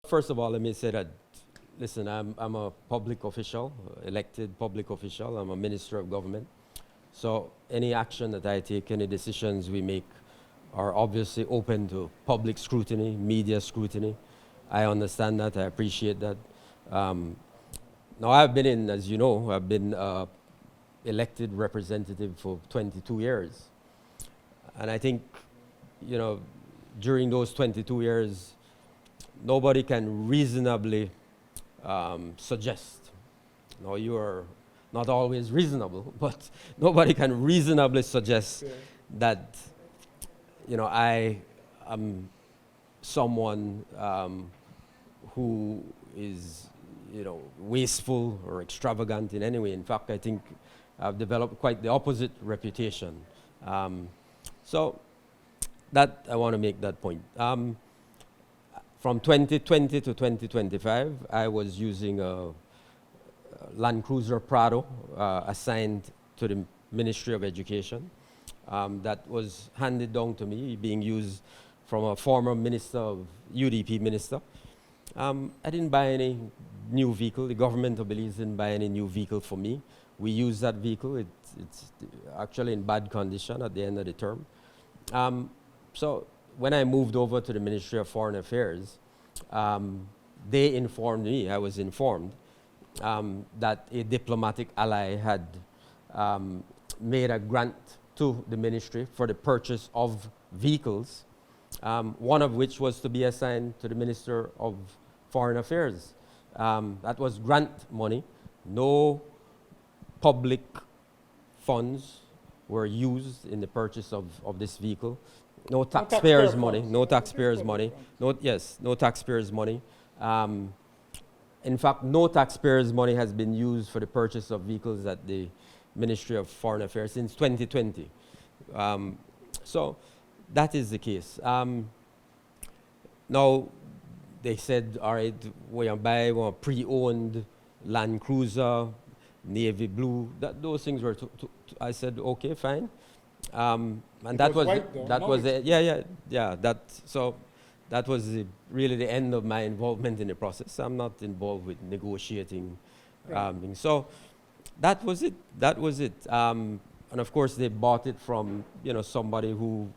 First of all, let me say that, listen, I'm a public official, elected public official. I'm a minister of government. So any action that I take, any decisions we make are obviously open to public scrutiny, media scrutiny. I understand that. I appreciate that. Now, I've been in, as you know, I've been elected representative for 22 years. And I think, you know, during those 22 years, nobody can reasonably suggest. Now, you are not always reasonable, but nobody can reasonably suggest that, you know, I am someone who is, you know, wasteful or extravagant in any way. In fact, I think I've developed quite the opposite reputation. So that I want to make that point. From 2020 to 2025, I was using a Land Cruiser Prado assigned to the Ministry of Education. That was handed down to me, being used from a former minister, UDP minister. I didn't buy any new vehicle. The government of Belize didn't buy any new vehicle for me. We used that vehicle. It's actually in bad condition at the end of the term. So when I moved over to the Ministry of Foreign Affairs, they informed me, I was informed, that a diplomatic ally had made a grant to the ministry for the purchase of vehicles, one of which was to be assigned to the Minister of Foreign Affairs. That was grant money. No public funds were used in the purchase of this vehicle. No taxpayers' money. No taxpayers' money. No taxpayers' money. In fact, no taxpayers' money has been used for the purchase of vehicles at the Ministry of Foreign Affairs since 2020. So that is the case. Now, they said, all right, we are buying a pre-owned Land Cruiser, navy blue. Those things were, I said, okay, fine. And that was that was really the end of my involvement in the process. I'm not involved with negotiating things. So that was it. And of course, they bought it from, you know, somebody who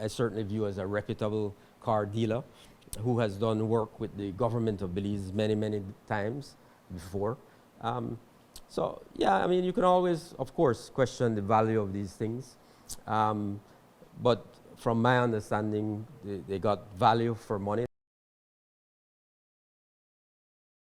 I certainly view as a reputable car dealer, who has done work with the government of Belize many times before. So yeah, I mean, you can always, of course, question the value of these things. But from my understanding, they got value for money.